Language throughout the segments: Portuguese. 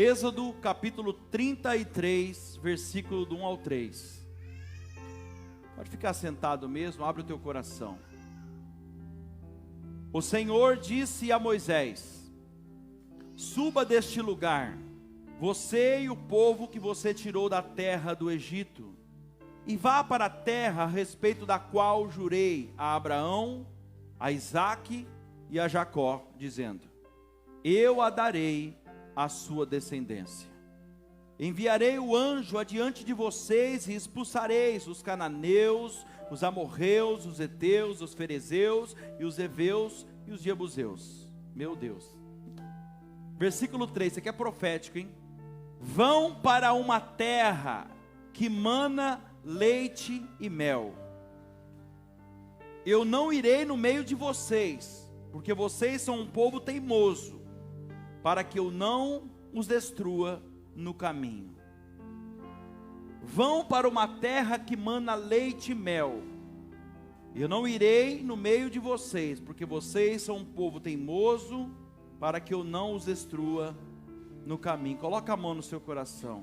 Êxodo capítulo 33, versículo do 1 ao 3. Pode ficar sentado mesmo, abre o teu coração. O Senhor disse a Moisés: suba deste lugar, você e o povo que você tirou da terra do Egito, e vá para a terra a respeito da qual jurei a Abraão, a Isaque e a Jacó, dizendo: eu a darei à sua descendência. Enviarei o anjo adiante de vocês e expulsareis os cananeus, os amorreus, os heteus, os ferezeus e os heveus e os jebuseus. Meu Deus. Versículo 3, isso aqui é profético, hein? Vão para uma terra que mana leite e mel. Eu não irei no meio de vocês, porque vocês são um povo teimoso, para que eu não os destrua no caminho. Vão para uma terra que mana leite e mel. Eu não irei no meio de vocês, porque vocês são um povo teimoso, para que eu não os destrua no caminho. Coloca a mão no seu coração.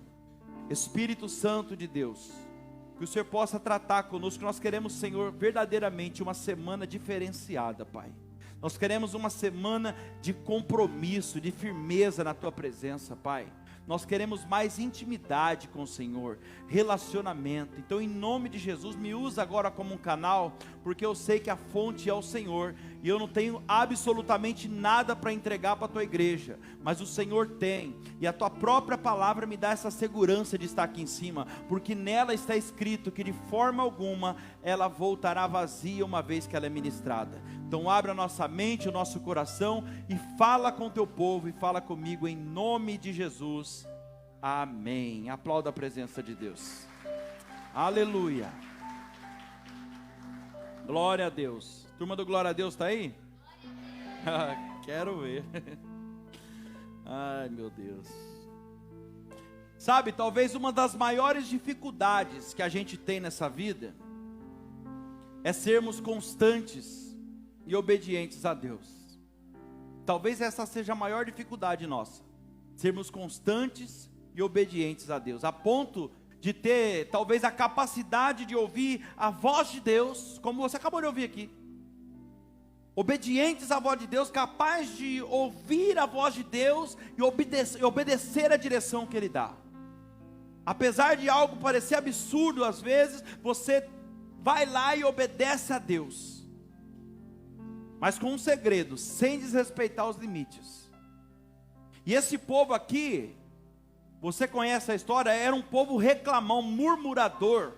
Espírito Santo de Deus, que o Senhor possa tratar conosco. Nós queremos, Senhor, verdadeiramente uma semana diferenciada, Pai. Nós queremos uma semana de compromisso, de firmeza na Tua presença, Pai. Nós queremos mais intimidade com o Senhor, relacionamento. Então, em nome de Jesus, me usa agora como um canal, porque eu sei que a fonte é o Senhor, e eu não tenho absolutamente nada para entregar para a Tua igreja, mas o Senhor tem, e a Tua própria palavra me dá essa segurança de estar aqui em cima, porque nela está escrito que de forma alguma ela voltará vazia uma vez que ela é ministrada. Então abre a nossa mente, o nosso coração, e fala com o Teu povo, e fala comigo em nome de Jesus, amém. Aplauda a presença de Deus, aleluia, glória a Deus. Turma do Glória a Deus está aí? Quero ver. Ai meu Deus. Sabe, talvez uma das maiores dificuldades que a gente tem nessa vida é sermos constantes e obedientes a Deus. Talvez essa seja a maior dificuldade nossa, sermos constantes e obedientes a Deus, a ponto de ter talvez a capacidade de ouvir a voz de Deus, como você acabou de ouvir aqui, obedientes à voz de Deus, capaz de ouvir a voz de Deus e obedecer a direção que Ele dá. Apesar de algo parecer absurdo às vezes, você vai lá e obedece a Deus, mas com um segredo: sem desrespeitar os limites. E esse povo aqui, você conhece a história, era um povo reclamão, murmurador.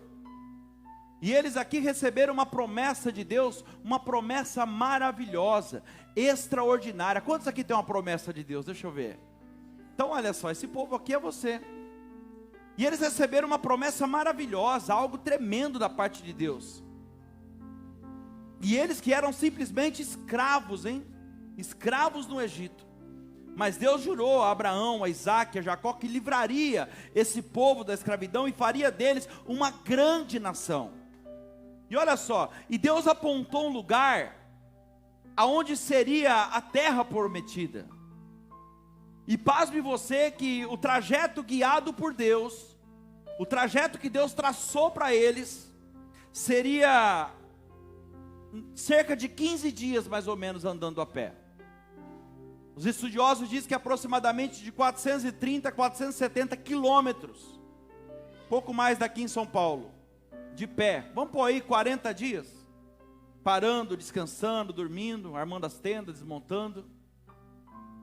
E eles aqui receberam uma promessa de Deus, uma promessa maravilhosa, extraordinária. Quantos aqui tem uma promessa de Deus? Deixa eu ver. Então olha só, esse povo aqui é você. E eles receberam uma promessa maravilhosa, algo tremendo da parte de Deus. E eles que eram simplesmente escravos, escravos no Egito. Mas Deus jurou a Abraão, a Isaque, a Jacó, que livraria esse povo da escravidão e faria deles uma grande nação. E olha só, e Deus apontou um lugar aonde seria a terra prometida. E pasme você que o trajeto guiado por Deus, o trajeto que Deus traçou para eles, seria cerca de 15 dias mais ou menos andando a pé. Os estudiosos dizem que aproximadamente de 430 a 470 quilômetros, pouco mais daqui em São Paulo, de pé. Vamos pôr aí 40 dias, parando, descansando, dormindo, armando as tendas, desmontando.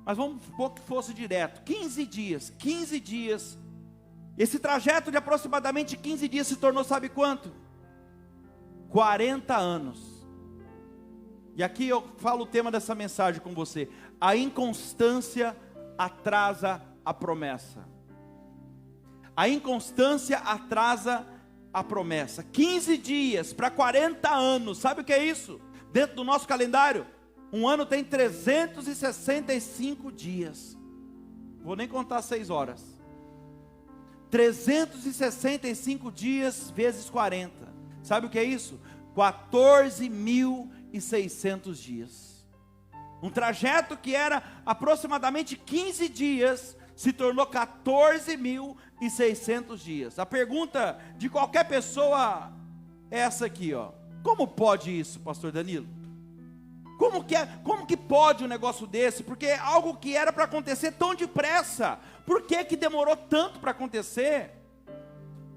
Mas vamos supor que fosse direto, 15 dias, esse trajeto de aproximadamente 15 dias se tornou, sabe quanto? 40 anos. E aqui eu falo o tema dessa mensagem com você: a inconstância atrasa a promessa. A inconstância atrasa a promessa. 15 dias para 40 anos, sabe o que é isso? Dentro do nosso calendário, um ano tem 365 dias. Vou nem contar 6 horas. 365 dias vezes 40. Sabe o que é isso? 14.600 dias. Um trajeto que era aproximadamente 15 dias se tornou 14.600 dias. A pergunta de qualquer pessoa é essa aqui, ó. Como pode isso, pastor Danilo? Como que pode um negócio desse? Porque é algo que era para acontecer tão depressa. Por que demorou tanto para acontecer?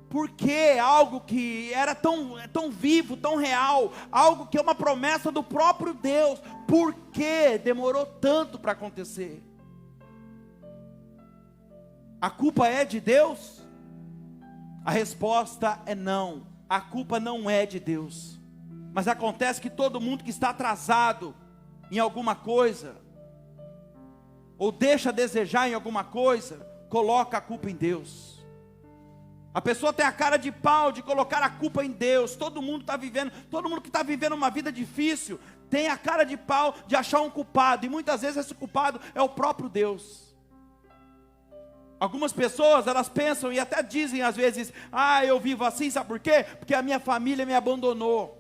Porque algo que era tão vivo, tão real, algo que é uma promessa do próprio Deus, por que demorou tanto para acontecer? A culpa é de Deus? A resposta é não, a culpa não é de Deus. Mas acontece que todo mundo que está atrasado em alguma coisa, ou deixa a desejar em alguma coisa, coloca a culpa em Deus. A pessoa tem a cara de pau de colocar a culpa em Deus. Todo mundo que está vivendo uma vida difícil, tem a cara de pau de achar um culpado, e muitas vezes esse culpado é o próprio Deus. Algumas pessoas, elas pensam e até dizem às vezes: eu vivo assim, sabe por quê? Porque a minha família me abandonou.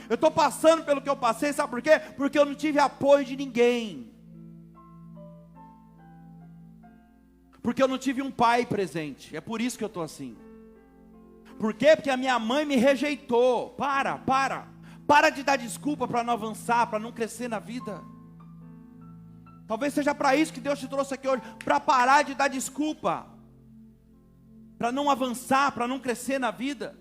Eu estou passando pelo que eu passei, sabe por quê? Porque eu não tive apoio de ninguém. Porque eu não tive um pai presente. É por isso que eu estou assim. Por quê? Porque a minha mãe me rejeitou. Para de dar desculpa para não avançar, para não crescer na vida. Talvez seja para isso que Deus te trouxe aqui hoje, para parar de dar desculpa, para não avançar, para não crescer na vida.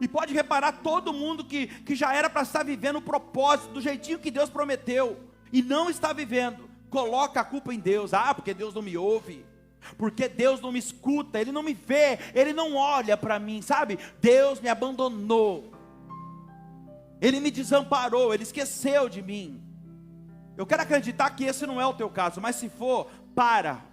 E pode reparar, todo mundo que já era para estar vivendo o propósito, do jeitinho que Deus prometeu, e não está vivendo, coloca a culpa em Deus. Porque Deus não me ouve, porque Deus não me escuta, Ele não me vê, Ele não olha para mim, sabe? Deus me abandonou, Ele me desamparou, Ele esqueceu de mim. Eu quero acreditar que esse não é o teu caso, mas se for,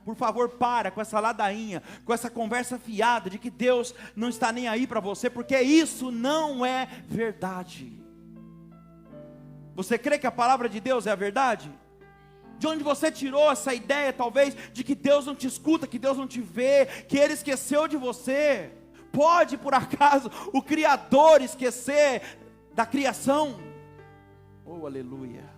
por favor, para com essa ladainha, com essa conversa fiada de que Deus não está nem aí para você, porque isso não é verdade. Você crê que a palavra de Deus é a verdade? De onde você tirou essa ideia, talvez, de que Deus não te escuta, que Deus não te vê, que Ele esqueceu de você? Pode, por acaso, o Criador esquecer da criação? Oh, aleluia!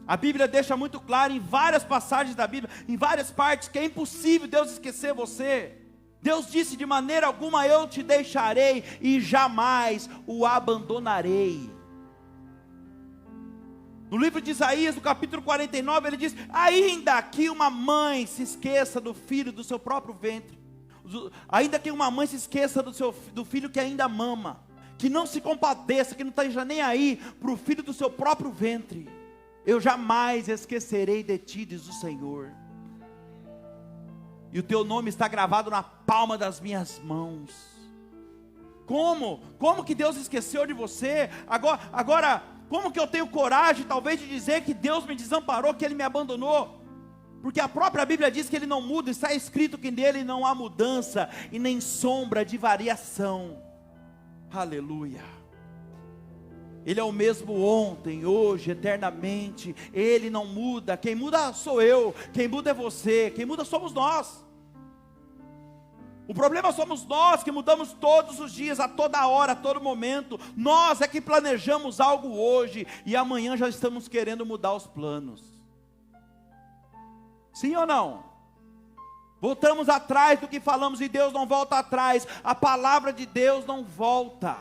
A Bíblia deixa muito claro em várias passagens da Bíblia, em várias partes, que é impossível Deus esquecer você. Deus disse: de maneira alguma eu te deixarei e jamais o abandonarei. No livro de Isaías, no capítulo 49, ele diz: ainda que uma mãe se esqueça do filho do seu próprio ventre, ainda que uma mãe se esqueça do filho que ainda mama, que não se compadeça, que não esteja nem aí para o filho do seu próprio ventre, eu jamais esquecerei de ti, diz o Senhor. E o teu nome está gravado na palma das minhas mãos. Como? Como que Deus esqueceu de você? Agora, como que eu tenho coragem, talvez, de dizer que Deus me desamparou, que Ele me abandonou? Porque a própria Bíblia diz que Ele não muda, está escrito que nele não há mudança e nem sombra de variação. Aleluia! Ele é o mesmo ontem, hoje, eternamente. Ele não muda. Quem muda sou eu, quem muda é você, quem muda somos nós. O problema somos nós, que mudamos todos os dias, a toda hora, a todo momento. Nós é que planejamos algo hoje e amanhã já estamos querendo mudar os planos. Sim ou não? Voltamos atrás do que falamos e Deus não volta atrás. A palavra de Deus não volta.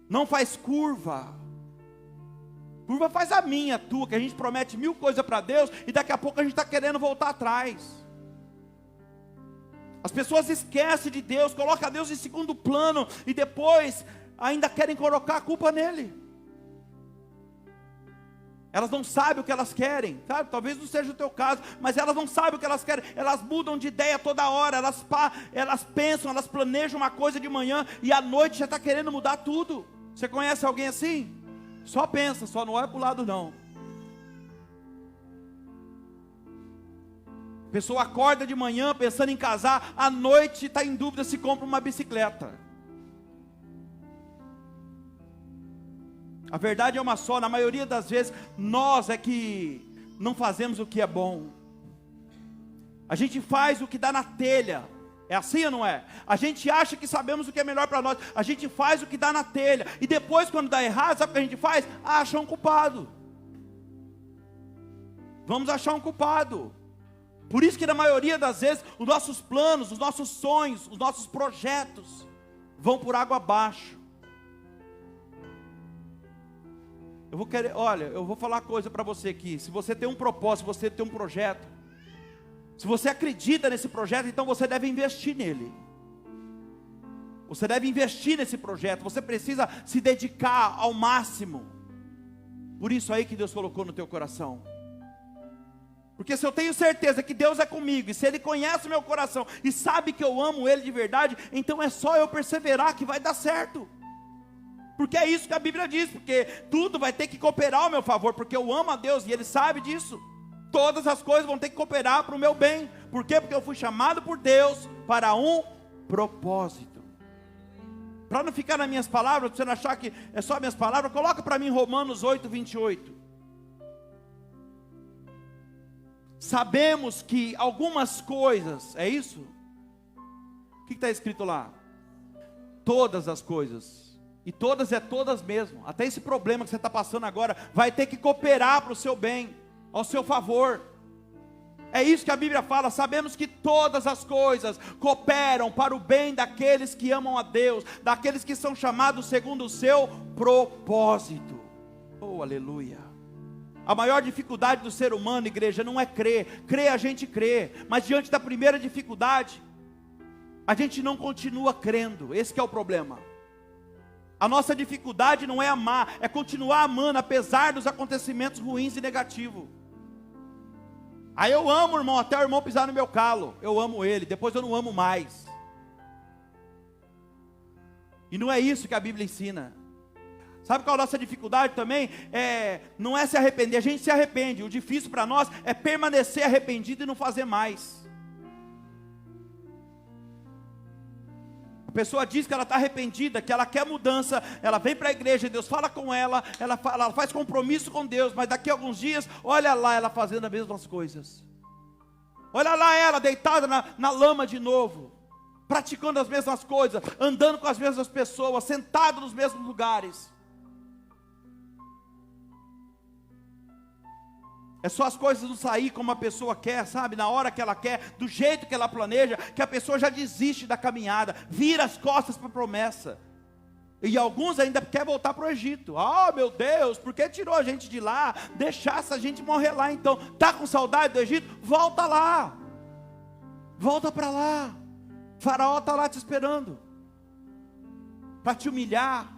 Não faz curva. Curva faz a minha, a tua, que a gente promete 1000 coisas para Deus e daqui a pouco a gente está querendo voltar atrás. As pessoas esquecem de Deus, colocam Deus em segundo plano e depois ainda querem colocar a culpa nele. Elas não sabem o que elas querem, sabe? Talvez não seja o teu caso, mas elas não sabem o que elas querem. Elas mudam de ideia toda hora, elas pensam, elas planejam uma coisa de manhã e à noite já está querendo mudar tudo. Você conhece alguém assim? Só pensa, só não olha para o lado não. A pessoa acorda de manhã pensando em casar, à noite está em dúvida se compra uma bicicleta. A verdade é uma só, na maioria das vezes, nós é que não fazemos o que é bom. A gente faz o que dá na telha. É assim ou não é? A gente acha que sabemos o que é melhor para nós. A gente faz o que dá na telha. E depois, quando dá errado, sabe o que a gente faz? Acha um culpado. Vamos achar um culpado. Por isso que na maioria das vezes, os nossos planos, os nossos sonhos, os nossos projetos vão por água abaixo. Eu vou falar uma coisa para você aqui. Se você tem um propósito, se você tem um projeto, se você acredita nesse projeto, então você deve investir nele. Você deve investir nesse projeto. Você precisa se dedicar ao máximo. Por isso aí que Deus colocou no teu coração. Porque se eu tenho certeza que Deus é comigo, e se Ele conhece o meu coração, e sabe que eu amo Ele de verdade, então é só eu perseverar que vai dar certo. Porque é isso que a Bíblia diz, porque tudo vai ter que cooperar ao meu favor, porque eu amo a Deus e Ele sabe disso. Todas as coisas vão ter que cooperar para o meu bem. Por quê? Porque eu fui chamado por Deus para um propósito. Para não ficar nas minhas palavras, para você não achar que é só minhas palavras, coloca para mim Romanos 8, 28. Sabemos que algumas coisas, é isso? O que está escrito lá? Todas as coisas. E todas é todas mesmo. Até esse problema que você está passando agora vai ter que cooperar para o seu bem, ao seu favor. É isso que a Bíblia fala. Sabemos que todas as coisas cooperam para o bem daqueles que amam a Deus, daqueles que são chamados segundo o seu propósito. Oh, aleluia. A maior dificuldade do ser humano, igreja, não é crer. Crer a gente crê, mas diante da primeira dificuldade, a gente não continua crendo. Esse que é o problema. A nossa dificuldade não é amar, é continuar amando, apesar dos acontecimentos ruins e negativos. Aí eu amo o irmão, até o irmão pisar no meu calo, eu amo ele, depois eu não amo mais. E não é isso que a Bíblia ensina. Sabe qual é a nossa dificuldade também? Não é se arrepender, a gente se arrepende. O difícil para nós é permanecer arrependido e não fazer mais. A pessoa diz que ela está arrependida, que ela quer mudança, ela vem para a igreja, Deus fala com ela, ela faz compromisso com Deus, mas daqui a alguns dias, olha lá ela fazendo as mesmas coisas. Olha lá ela deitada na lama de novo, praticando as mesmas coisas, andando com as mesmas pessoas, sentado nos mesmos lugares. É só as coisas não sair como a pessoa quer, sabe? Na hora que ela quer, do jeito que ela planeja, que a pessoa já desiste da caminhada, vira as costas para a promessa. E alguns ainda querem voltar para o Egito. Ah, meu Deus, por que tirou a gente de lá? Deixasse a gente morrer lá então. Está com saudade do Egito? Volta lá. Volta para lá. O faraó está lá te esperando. Para te humilhar.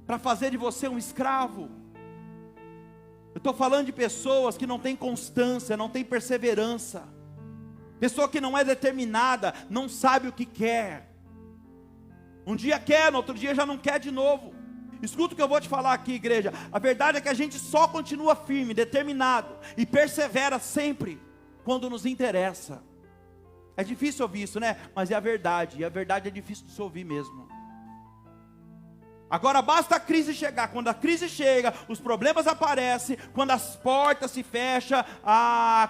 Para fazer de você um escravo. Eu estou falando de pessoas que não têm constância, não têm perseverança. Pessoa que não é determinada, não sabe o que quer. Um dia quer, no outro dia já não quer de novo. Escuta o que eu vou te falar aqui, igreja. A verdade é que a gente só continua firme, determinado e persevera sempre quando nos interessa. É difícil ouvir isso, né? Mas é a verdade, e a verdade é difícil de se ouvir mesmo. Agora basta a crise chegar. Quando a crise chega, os problemas aparecem, quando as portas se fecham,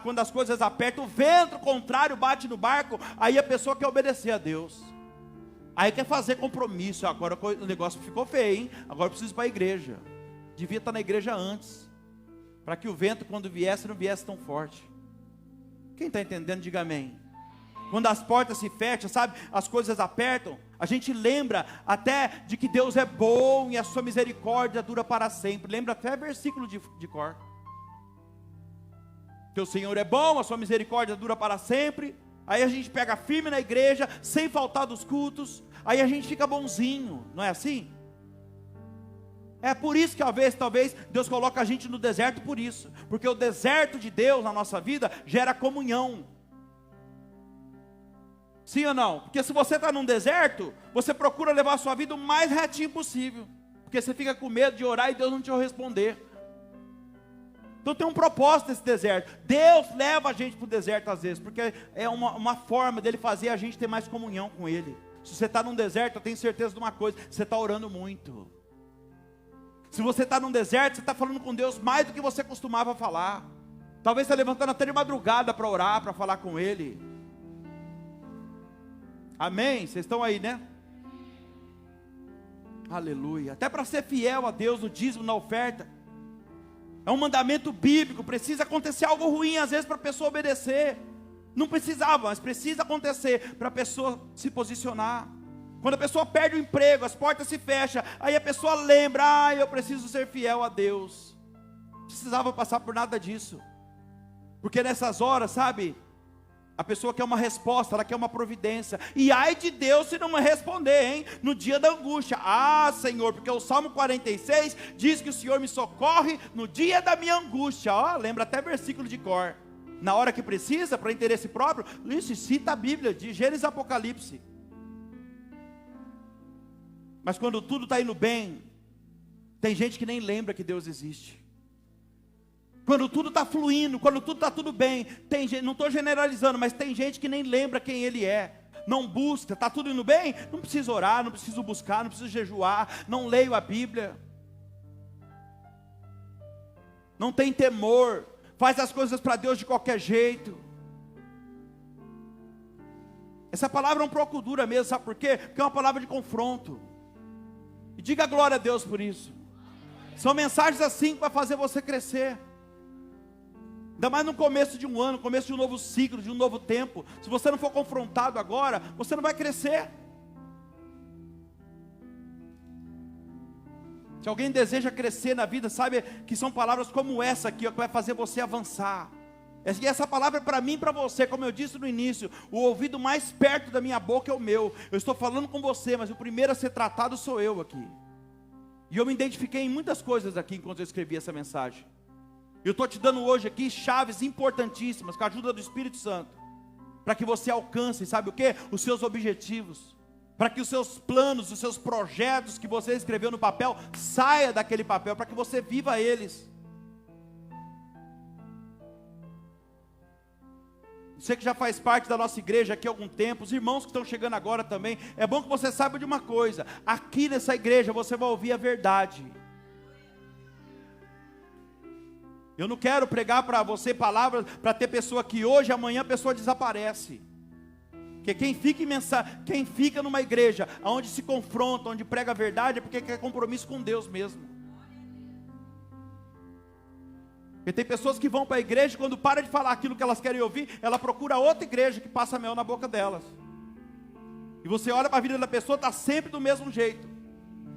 quando as coisas apertam, o vento contrário bate no barco, aí a pessoa quer obedecer a Deus. Aí quer fazer compromisso. Agora o negócio ficou feio, hein? Agora eu preciso ir para a igreja. Devia estar na igreja antes, para que o vento quando viesse, não viesse tão forte. Quem está entendendo, diga amém. Quando as portas se fecham, sabe, as coisas apertam, a gente lembra até de que Deus é bom e a sua misericórdia dura para sempre. Lembra até versículo de cor. Que o Senhor é bom, a sua misericórdia dura para sempre. Aí a gente pega firme na igreja, sem faltar dos cultos. Aí a gente fica bonzinho, não é assim? É por isso que talvez Deus coloca a gente no deserto por isso. Porque o deserto de Deus na nossa vida gera comunhão. Sim ou não? Porque se você está num deserto, você procura levar a sua vida o mais retinho possível. Porque você fica com medo de orar e Deus não te responder. Então tem um propósito nesse deserto. Deus leva a gente para o deserto às vezes, porque é uma forma dele fazer a gente ter mais comunhão com Ele. Se você está num deserto, eu tenho certeza de uma coisa, você está orando muito. Se você está num deserto, você está falando com Deus mais do que você costumava falar. Talvez está levantando até de madrugada para orar, para falar com Ele. Amém? Vocês estão aí, né? Aleluia. Até para ser fiel a Deus no dízimo, na oferta. É um mandamento bíblico. Precisa acontecer algo ruim às vezes para a pessoa obedecer. Não precisava, mas precisa acontecer para a pessoa se posicionar. Quando a pessoa perde o emprego, as portas se fecham, aí a pessoa lembra: eu preciso ser fiel a Deus. Não precisava passar por nada disso. Porque nessas horas, sabe, a pessoa quer uma resposta, ela quer uma providência. E ai de Deus se não responder, hein? No dia da angústia. Ah, Senhor, porque o Salmo 46 diz que o Senhor me socorre no dia da minha angústia. Ó, lembra até versículo de cor. Na hora que precisa, para interesse próprio, isso cita a Bíblia, de Gênesis e Apocalipse. Mas quando tudo está indo bem, tem gente que nem lembra que Deus existe. Quando tudo está fluindo, quando tudo está tudo bem, tem gente, não estou generalizando, mas tem gente que nem lembra quem Ele é. Não busca, está tudo indo bem? Não preciso orar, não preciso buscar, não preciso jejuar, não leio a Bíblia. Não tem temor, faz as coisas para Deus de qualquer jeito. Essa palavra é um pouco dura mesmo, sabe por quê? Porque é uma palavra de confronto. E diga glória a Deus por isso. São mensagens assim que vai fazer você crescer. Ainda mais no começo de um ano, no começo de um novo ciclo, de um novo tempo. Se você não for confrontado agora, você não vai crescer. Se alguém deseja crescer na vida, sabe que são palavras como essa aqui, ó, que vai fazer você avançar. E essa palavra é para mim e para você, como eu disse no início, o ouvido mais perto da minha boca é o meu. Eu estou falando com você, mas o primeiro a ser tratado sou eu aqui. E eu me identifiquei em muitas coisas aqui enquanto eu escrevi essa mensagem. Eu estou te dando hoje aqui chaves importantíssimas, com a ajuda do Espírito Santo, para que você alcance, sabe o que? Os seus objetivos, para que os seus planos, os seus projetos que você escreveu no papel, saia daquele papel, para que você viva eles. Você que já faz parte da nossa igreja aqui há algum tempo, os irmãos que estão chegando agora também, é bom que você saiba de uma coisa: aqui nessa igreja você vai ouvir a verdade. Eu não quero pregar para você palavras para ter pessoa que hoje, amanhã a pessoa desaparece. Porque quem fica numa igreja onde se confronta, onde prega a verdade, é porque quer compromisso com Deus mesmo. Porque tem pessoas que vão para a igreja e quando para de falar aquilo que elas querem ouvir, ela procura outra igreja que passa mel na boca delas. E você olha para a vida da pessoa, está sempre do mesmo jeito.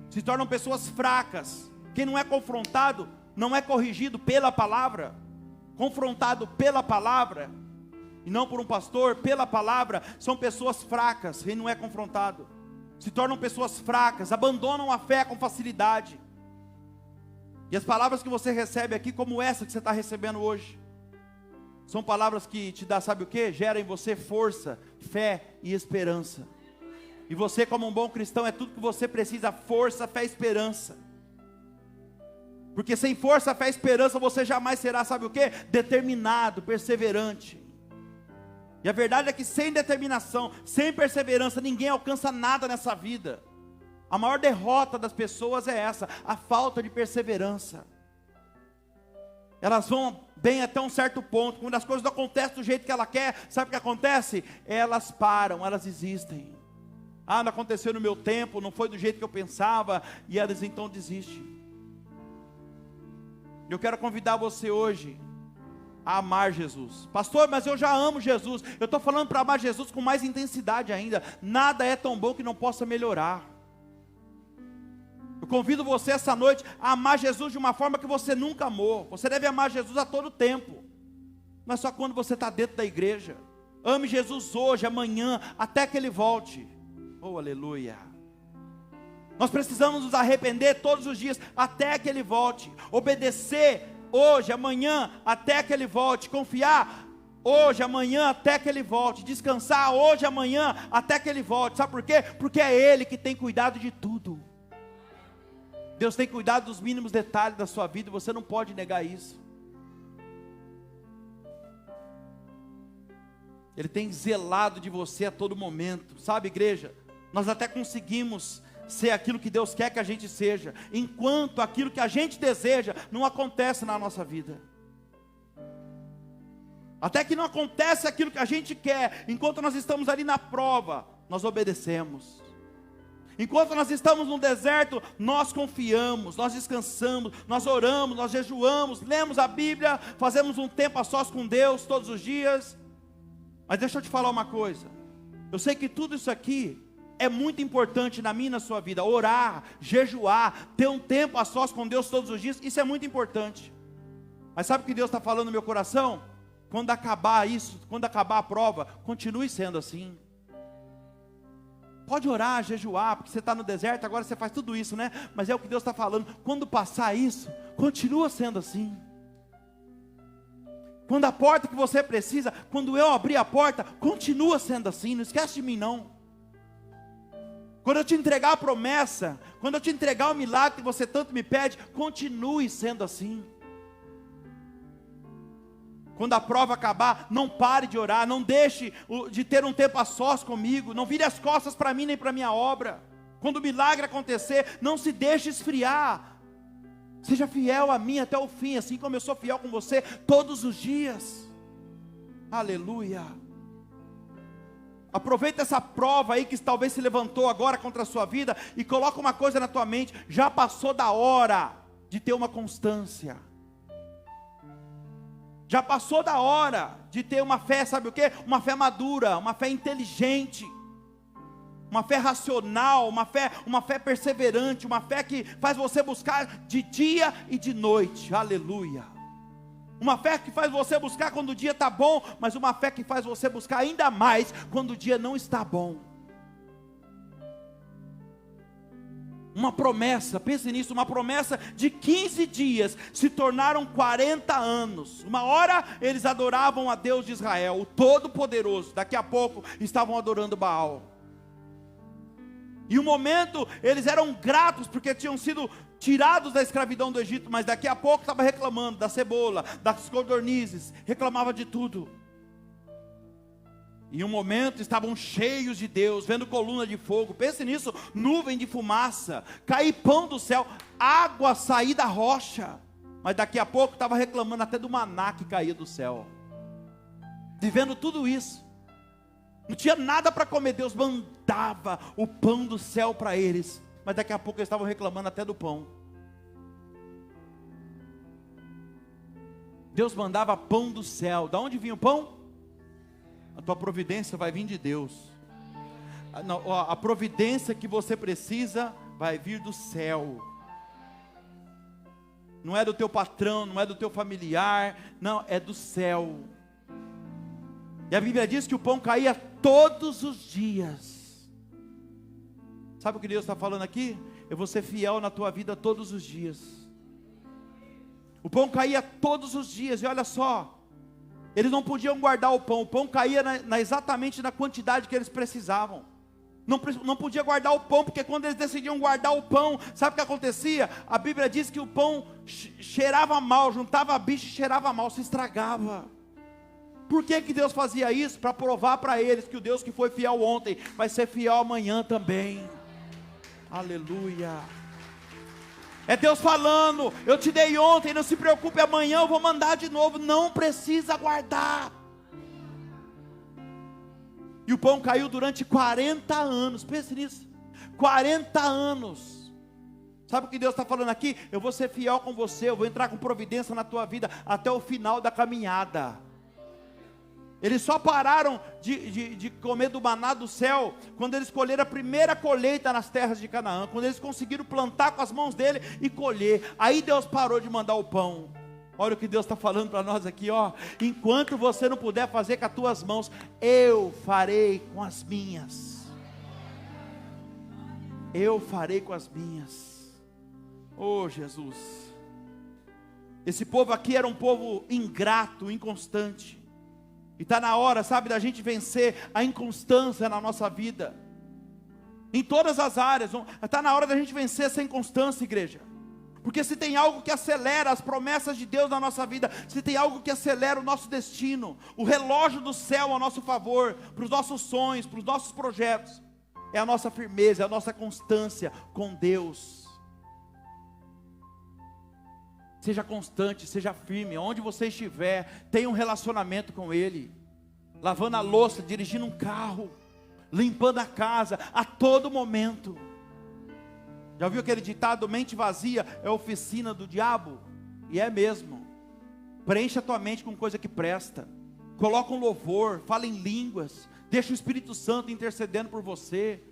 Se tornam pessoas fracas. Quem não é confrontado, não é corrigido pela palavra, confrontado pela palavra, e não por um pastor, pela palavra, são pessoas fracas. Quem não é confrontado, se tornam pessoas fracas, abandonam a fé com facilidade. E as palavras que você recebe aqui, como essa que você está recebendo hoje, são palavras que te dá, sabe o que? Gera em você força, fé e esperança. E você, como um bom cristão, é tudo que você precisa: força, fé e esperança. Porque sem força, fé e esperança, você jamais será, sabe o que? Determinado, perseverante. E a verdade é que sem determinação, sem perseverança, ninguém alcança nada nessa vida. A maior derrota das pessoas é essa: a falta de perseverança. Elas vão bem até um certo ponto, quando as coisas não acontecem do jeito que ela quer, sabe o que acontece? Elas param, elas desistem. Ah, não aconteceu no meu tempo, não foi do jeito que eu pensava, e elas então desistem. Eu quero convidar você hoje a amar Jesus. Pastor, mas eu já amo Jesus. Eu estou falando para amar Jesus com mais intensidade ainda. Nada é tão bom que não possa melhorar. Eu convido você essa noite a amar Jesus de uma forma que você nunca amou. Você deve amar Jesus a todo tempo, não é só quando você está dentro da igreja. Ame Jesus hoje, amanhã, até que Ele volte. Oh, aleluia. Nós precisamos nos arrepender todos os dias, até que Ele volte. Obedecer hoje, amanhã, até que Ele volte. Confiar hoje, amanhã, até que Ele volte. Descansar hoje, amanhã, até que Ele volte. Sabe por quê? Porque é Ele que tem cuidado de tudo. Deus tem cuidado dos mínimos detalhes da sua vida, e você não pode negar isso. Ele tem zelado de você a todo momento. Sabe, igreja, nós até conseguimos ser aquilo que Deus quer que a gente seja, enquanto aquilo que a gente deseja não acontece na nossa vida. Até que não acontece aquilo que a gente quer, enquanto nós estamos ali na prova, nós obedecemos. Enquanto nós estamos no deserto, nós confiamos, nós descansamos, nós oramos, nós jejuamos, lemos a Bíblia, fazemos um tempo a sós com Deus todos os dias. Mas deixa eu te falar uma coisa, eu sei que tudo isso aqui é muito importante na minha e na sua vida. Orar, jejuar, ter um tempo a sós com Deus todos os dias, isso é muito importante. Mas sabe o que Deus está falando no meu coração? Quando acabar isso, quando acabar a prova, continue sendo assim. Pode orar, jejuar, porque você está no deserto, agora você faz tudo isso, né? Mas é o que Deus está falando. Quando passar isso, continua sendo assim. Quando a porta que você precisa, quando eu abrir a porta, continua sendo assim, não esquece de mim não. Quando eu te entregar a promessa, quando eu te entregar o milagre que você tanto me pede, continue sendo assim. Quando a prova acabar, não pare de orar, não deixe de ter um tempo a sós comigo, não vire as costas para mim nem para a minha obra. Quando o milagre acontecer, não se deixe esfriar. Seja fiel a mim até o fim, assim como eu sou fiel com você todos os dias. Aleluia. Aproveita essa prova aí que talvez se levantou agora contra a sua vida e coloca uma coisa na tua mente: já passou da hora de ter uma constância. Já passou da hora de ter uma fé, sabe o quê? Uma fé madura, uma fé inteligente, uma fé racional, uma fé perseverante, uma fé que faz você buscar de dia e de noite. Aleluia. Uma fé que faz você buscar quando o dia está bom, mas uma fé que faz você buscar ainda mais quando o dia não está bom. Uma promessa, pense nisso, uma promessa de 15 dias se tornaram 40 anos. Uma hora eles adoravam a Deus de Israel, o Todo-Poderoso. Daqui a pouco estavam adorando Baal. E um momento eles eram gratos porque tinham sido tirados da escravidão do Egito, mas daqui a pouco estava reclamando da cebola, das codornizes, reclamava de tudo. E um momento estavam cheios de Deus, vendo coluna de fogo, pense nisso, nuvem de fumaça, cair pão do céu, água sair da rocha. Mas daqui a pouco estava reclamando até do maná que caía do céu. Vivendo tudo isso, não tinha nada para comer, Deus mandava o pão do céu para eles, mas daqui a pouco eles estavam reclamando até do pão. Deus mandava pão do céu. Da onde vinha o pão? A tua providência vai vir de Deus. A providência que você precisa vai vir do céu. Não é do teu patrão, não é do teu familiar, não, é do céu. E a Bíblia diz que o pão caía todos os dias. Sabe o que Deus está falando aqui? Eu vou ser fiel na tua vida todos os dias. O pão caía todos os dias, e olha só, eles não podiam guardar o pão caía exatamente na quantidade que eles precisavam. Não podia guardar o pão, porque quando eles decidiam guardar o pão, sabe o que acontecia? A Bíblia diz que o pão cheirava mal, juntava bicho e cheirava mal, se estragava. Por que Deus fazia isso? Para provar para eles que o Deus que foi fiel ontem, vai ser fiel amanhã também. Aleluia. É Deus falando: eu te dei ontem, não se preocupe, amanhã eu vou mandar de novo, não precisa guardar. E o pão caiu durante 40 anos, pense nisso, 40 anos. Sabe o que Deus está falando aqui? Eu vou ser fiel com você, eu vou entrar com providência na tua vida, até o final da caminhada. Eles só pararam de comer do maná do céu quando eles colheram a primeira colheita nas terras de Canaã, quando eles conseguiram plantar com as mãos dele e colher. Aí Deus parou de mandar o pão. Olha o que Deus está falando para nós aqui, ó. Enquanto você não puder fazer com as tuas mãos, eu farei com as minhas. Eu farei com as minhas. Oh Jesus. Esse povo aqui era um povo ingrato, inconstante. E está na hora, sabe, da gente vencer a inconstância na nossa vida. Em todas as áreas. Está na hora da gente vencer essa inconstância, igreja. Porque se tem algo que acelera as promessas de Deus na nossa vida, se tem algo que acelera o nosso destino, o relógio do céu a nosso favor, para os nossos sonhos, para os nossos projetos, é a nossa firmeza, é a nossa constância com Deus. Seja constante, seja firme, onde você estiver, tenha um relacionamento com Ele. Lavando a louça, dirigindo um carro, limpando a casa, a todo momento. Já ouviu aquele ditado, mente vazia é oficina do diabo? E é mesmo. Preencha a tua mente com coisa que presta. Coloca um louvor, fala em línguas, deixa o Espírito Santo intercedendo por você.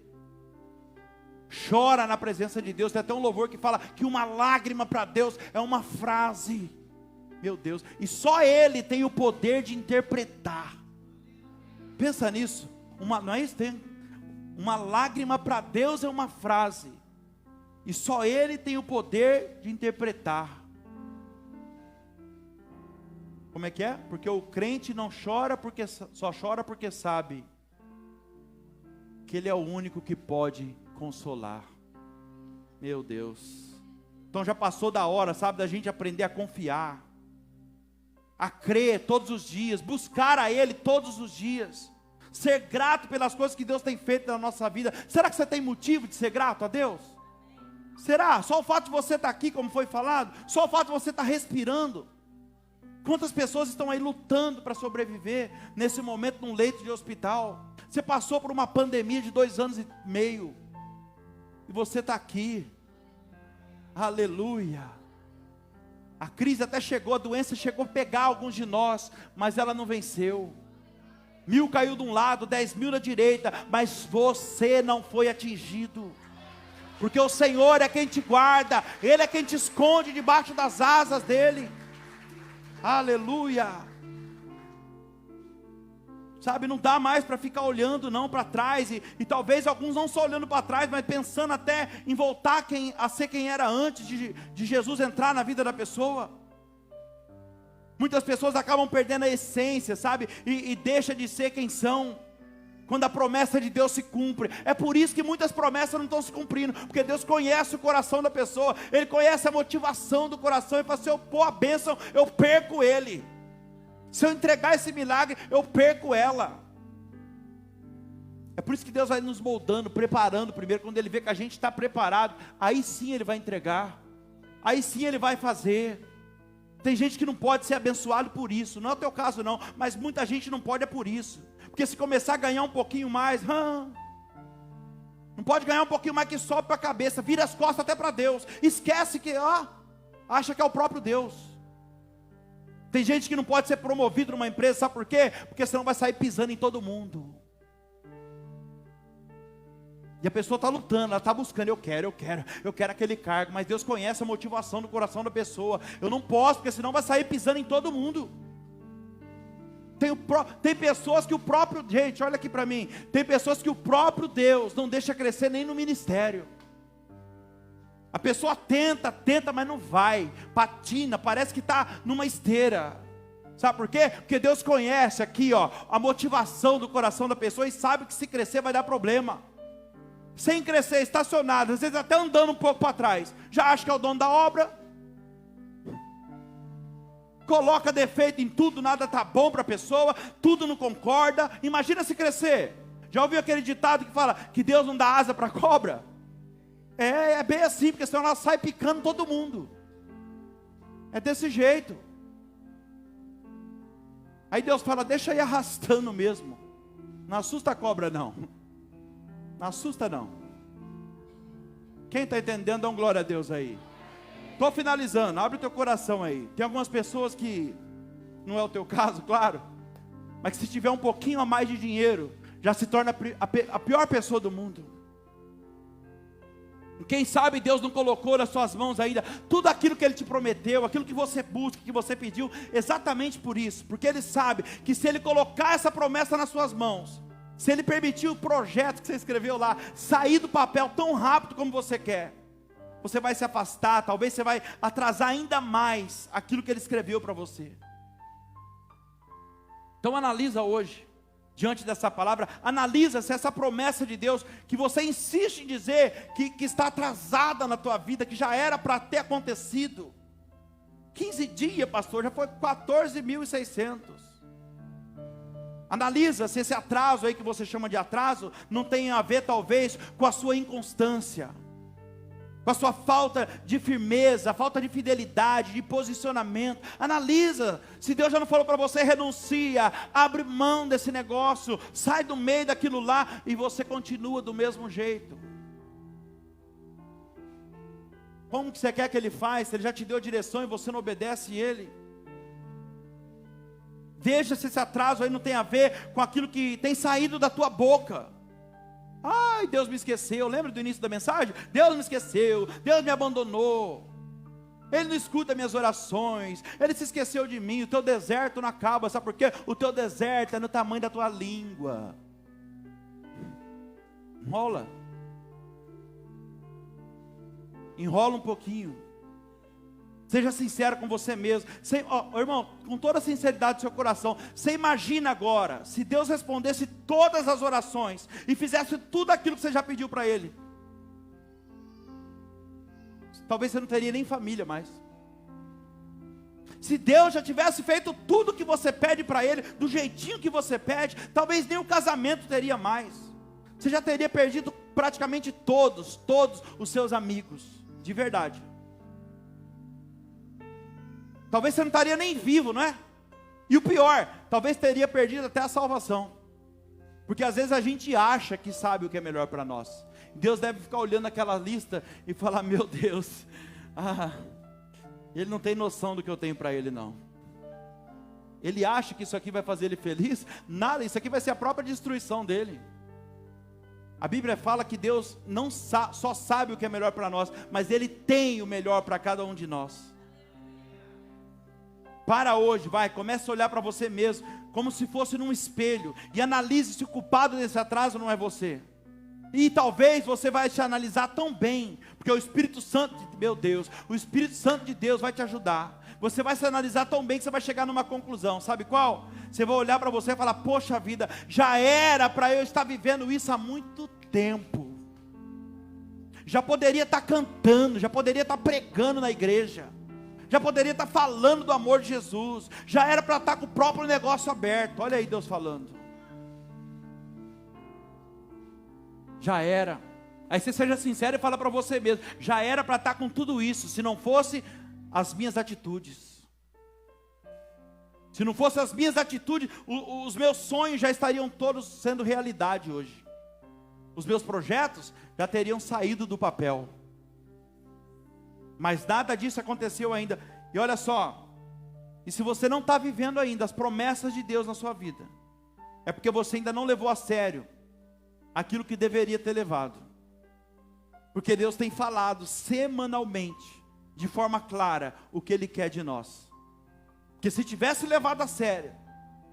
Chora na presença de Deus. Tem até um louvor que fala que uma lágrima para Deus é uma frase. Meu Deus, e só Ele tem o poder de interpretar. Pensa nisso. Não é isso? Uma lágrima para Deus é uma frase. E só Ele tem o poder de interpretar. Como é que é? Porque o crente não chora só chora porque sabe que Ele é o único que pode consolar. Meu Deus. Então já passou da hora, sabe, da gente aprender a confiar, a crer todos os dias, buscar a Ele todos os dias, ser grato pelas coisas que Deus tem feito na nossa vida. Será que você tem motivo de ser grato a Deus? Será? Só o fato de você estar aqui, como foi falado, só o fato de você estar respirando. Quantas pessoas estão aí lutando para sobreviver nesse momento num leito de hospital? Você passou por uma pandemia de 2 anos e meio e você está aqui. Aleluia. A crise até chegou, a doença chegou a pegar alguns de nós, mas ela não venceu. 1000 caiu de um lado, 10.000 da direita, mas você não foi atingido. Porque o Senhor é quem te guarda, Ele é quem te esconde debaixo das asas dEle. Aleluia. Sabe, não dá mais para ficar olhando não para trás, e talvez alguns não só olhando para trás, mas pensando até em voltar a ser quem era antes de Jesus entrar na vida da pessoa. Muitas pessoas acabam perdendo a essência, sabe, e deixa de ser quem são, quando a promessa de Deus se cumpre. É por isso que muitas promessas não estão se cumprindo, porque Deus conhece o coração da pessoa, Ele conhece a motivação do coração, e fala: se eu pôr a bênção, eu perco ele. Se eu entregar esse milagre, eu perco ela. É por isso que Deus vai nos moldando, preparando primeiro. Quando Ele vê que a gente está preparado, aí sim Ele vai entregar, aí sim Ele vai fazer. Tem gente que não pode ser abençoado por isso, não é o teu caso não, mas muita gente não pode, é por isso. Porque se começar a ganhar um pouquinho mais, não pode ganhar um pouquinho mais, que sobe para a cabeça, vira as costas até para Deus, esquece que, acha que é o próprio Deus. Tem gente que não pode ser promovido numa empresa, sabe por quê? Porque senão vai sair pisando em todo mundo. E a pessoa está lutando, ela está buscando, eu quero aquele cargo, mas Deus conhece a motivação do coração da pessoa. Eu não posso, porque senão vai sair pisando em todo mundo. Tem pessoas que o próprio, gente, olha aqui para mim, tem pessoas que o próprio Deus não deixa crescer nem no ministério. A pessoa tenta, mas não vai, patina, parece que está numa esteira. Sabe por quê? Porque Deus conhece aqui, a motivação do coração da pessoa, e sabe que se crescer vai dar problema. Sem crescer, estacionado, às vezes até andando um pouco para trás, já acha que é o dono da obra, coloca defeito em tudo, nada está bom para a pessoa, tudo não concorda. Imagina se crescer. Já ouviu aquele ditado que fala que Deus não dá asa para cobra? É bem assim, porque senão ela sai picando todo mundo. É desse jeito. Aí Deus fala: deixa aí arrastando mesmo. Não assusta a cobra não. Não assusta não. Quem está entendendo, dá um glória a Deus aí. Estou finalizando, abre o teu coração aí. Tem algumas pessoas que, não é o teu caso, claro, mas que se tiver um pouquinho a mais de dinheiro, já se torna a pior pessoa do mundo. Quem sabe Deus não colocou nas suas mãos ainda tudo aquilo que Ele te prometeu, aquilo que você busca, que você pediu, exatamente por isso, porque Ele sabe que se Ele colocar essa promessa nas suas mãos, se Ele permitir o projeto que você escreveu lá sair do papel tão rápido como você quer, você vai se afastar, talvez você vai atrasar ainda mais aquilo que Ele escreveu para você. Então analisa hoje, diante dessa palavra, analisa se essa promessa de Deus, que você insiste em dizer que está atrasada na tua vida, que já era para ter acontecido. 15 dias, pastor, já foi 14.600. Analisa se esse atraso aí que você chama de atraso, não tem a ver talvez com a sua inconstância, com a sua falta de firmeza, falta de fidelidade, de posicionamento. Analisa, se Deus já não falou para você: renuncia, abre mão desse negócio, sai do meio daquilo lá, e você continua do mesmo jeito. Como que você quer que Ele faça? Ele já te deu a direção e você não obedece Ele. Veja se esse atraso aí não tem a ver com aquilo que tem saído da tua boca. Ai, Deus me esqueceu. Lembra do início da mensagem? Deus me esqueceu, Deus me abandonou, Ele não escuta minhas orações, Ele se esqueceu de mim. O teu deserto não acaba, sabe por quê? O teu deserto é no tamanho da tua língua. Enrola um pouquinho. Seja sincero com você mesmo. Irmão, com toda a sinceridade do seu coração, você imagina agora, se Deus respondesse todas as orações, e fizesse tudo aquilo que você já pediu para Ele. Talvez você não teria nem família mais. Se Deus já tivesse feito tudo que você pede para Ele, do jeitinho que você pede, talvez nem o casamento teria mais. Você já teria perdido praticamente todos os seus amigos, de verdade. Talvez você não estaria nem vivo, não é? E o pior, talvez teria perdido até a salvação. Porque às vezes a gente acha que sabe o que é melhor para nós. Deus deve ficar olhando aquela lista e falar: meu Deus, Ele não tem noção do que eu tenho para Ele não. Ele acha que isso aqui vai fazer Ele feliz? Nada, isso aqui vai ser a própria destruição dele. A Bíblia fala que Deus não só sabe o que é melhor para nós, mas Ele tem o melhor para cada um de nós. Para hoje, comece a olhar para você mesmo, como se fosse num espelho, e analise se o culpado desse atraso não é você. E talvez você vai se analisar tão bem, porque o Espírito Santo, meu Deus, o Espírito Santo de Deus vai te ajudar. Você vai se analisar tão bem que você vai chegar numa conclusão, sabe qual? Você vai olhar para você e falar: poxa vida, já era para eu estar vivendo isso há muito tempo. Já poderia estar cantando, já poderia estar pregando na igreja, já poderia estar falando do amor de Jesus, já era para estar com o próprio negócio aberto. Olha aí Deus falando. Já era. Aí você seja sincero e fala para você mesmo: já era para estar com tudo isso, se não fosse as minhas atitudes. Se não fosse as minhas atitudes, os meus sonhos já estariam todos sendo realidade hoje. Os meus projetos já teriam saído do papel. Mas nada disso aconteceu ainda. E olha só, e se você não está vivendo ainda as promessas de Deus na sua vida, é porque você ainda não levou a sério aquilo que deveria ter levado. Porque Deus tem falado semanalmente, de forma clara, o que Ele quer de nós. Porque se tivesse levado a sério,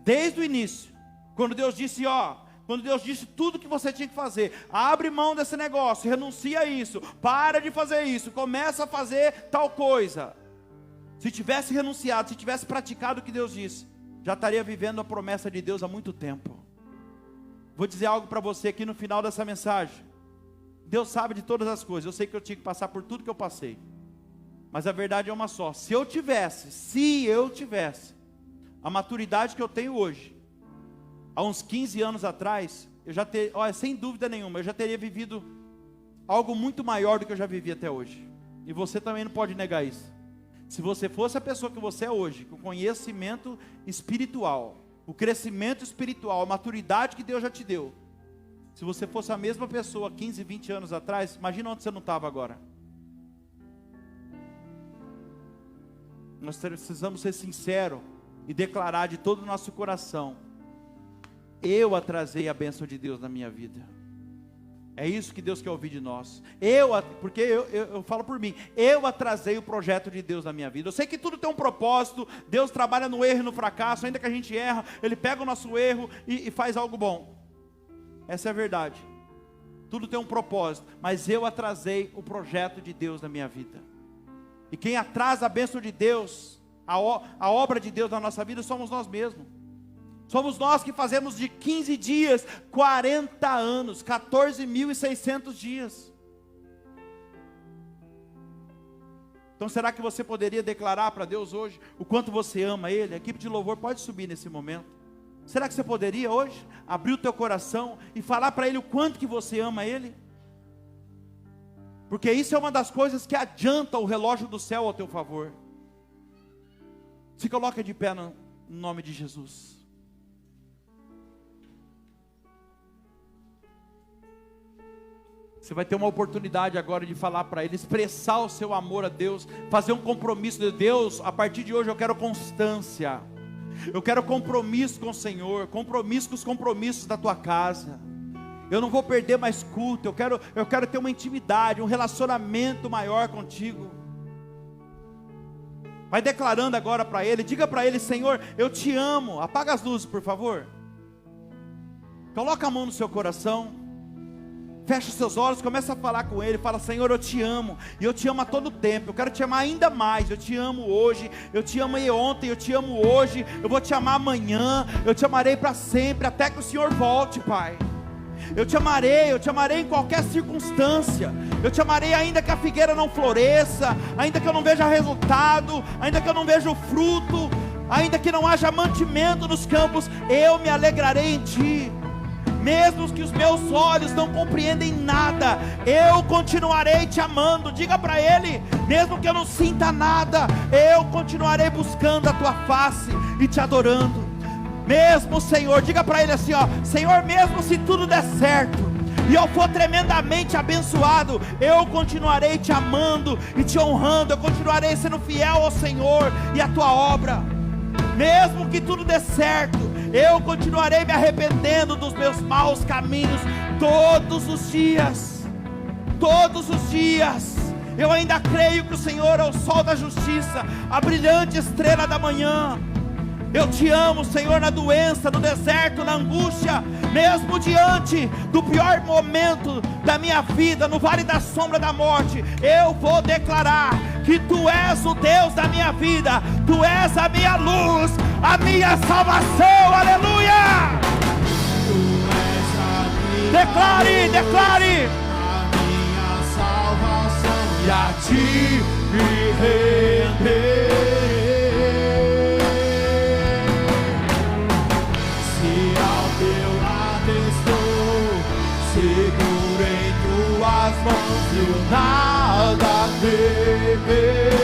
desde o início, quando Deus disse: quando Deus disse tudo que você tinha que fazer, abre mão desse negócio, renuncia a isso, para de fazer isso, começa a fazer tal coisa. Se tivesse renunciado, se tivesse praticado o que Deus disse, já estaria vivendo a promessa de Deus há muito tempo. Vou dizer algo para você aqui no final dessa mensagem. Deus sabe de todas as coisas. Eu sei que eu tinha que passar por tudo que eu passei, mas a verdade é uma só: se eu tivesse a maturidade que eu tenho hoje, há uns 15 anos atrás, eu já teria, sem dúvida nenhuma, eu já teria vivido algo muito maior do que eu já vivi até hoje. E você também não pode negar isso. Se você fosse a pessoa que você é hoje, com o conhecimento espiritual, o crescimento espiritual, a maturidade que Deus já te deu, se você fosse a mesma pessoa 15, 20 anos atrás, imagina onde você não estava agora. Nós precisamos ser sinceros e declarar de todo o nosso coração: eu atrasei a bênção de Deus na minha vida. É isso que Deus quer ouvir de nós. Porque eu falo por mim, eu atrasei o projeto de Deus na minha vida. Eu sei que tudo tem um propósito. Deus trabalha no erro e no fracasso. Ainda que a gente erra, Ele pega o nosso erro e faz algo bom. Essa é a verdade. Tudo tem um propósito, mas eu atrasei o projeto de Deus na minha vida. E quem atrasa a bênção de Deus, a obra de Deus na nossa vida, somos nós mesmos. Somos nós que fazemos de 15 dias 40 anos, 14.600 dias. Então será que você poderia declarar para Deus hoje o quanto você ama Ele? A equipe de louvor pode subir nesse momento. Será que você poderia hoje abrir o teu coração e falar para Ele o quanto que você ama Ele? Porque isso é uma das coisas que adianta o relógio do céu ao teu favor. Se coloca de pé no nome de Jesus. Você vai ter uma oportunidade agora de falar para Ele, expressar o seu amor a Deus, fazer um compromisso de Deus. A partir de hoje eu quero constância, eu quero compromisso com o Senhor, compromisso com os compromissos da tua casa. Eu não vou perder mais culto, eu quero ter uma intimidade, um relacionamento maior contigo. Vai declarando agora para Ele, diga para Ele: Senhor, eu te amo. Apaga as luzes, por favor. Coloca a mão no seu coração. Fecha os seus olhos, começa a falar com Ele. Fala: Senhor, eu te amo, e eu te amo a todo tempo. Eu quero te amar ainda mais. Eu te amo hoje, eu te amei ontem, eu te amo hoje, eu vou te amar amanhã, eu te amarei para sempre, até que o Senhor volte, Pai. Eu te amarei em qualquer circunstância. Eu te amarei ainda que a figueira não floresça, ainda que eu não veja resultado, ainda que eu não veja o fruto, ainda que não haja mantimento nos campos, eu me alegrarei em Ti. Mesmo que os meus olhos não compreendem nada, eu continuarei te amando. Diga para Ele: mesmo que eu não sinta nada, eu continuarei buscando a tua face e te adorando. Mesmo, Senhor, diga para Ele assim, ó: Senhor, mesmo se tudo der certo e eu for tremendamente abençoado, eu continuarei te amando e te honrando. Eu continuarei sendo fiel ao Senhor e à tua obra. Mesmo que tudo dê certo, eu continuarei me arrependendo dos meus maus caminhos todos os dias. Todos os dias. Eu ainda creio que o Senhor é o sol da justiça, a brilhante estrela da manhã. Eu te amo, Senhor, na doença, no deserto, na angústia, mesmo diante do pior momento da minha vida, no vale da sombra da morte, eu vou declarar que Tu és o Deus da minha vida, Tu és a minha luz, a minha salvação. Aleluia! Tu és a minha Declare! a minha salvação, e a Ti me render. Se ao Teu lado estou, seguro em Tuas mãos, eu nada temerei.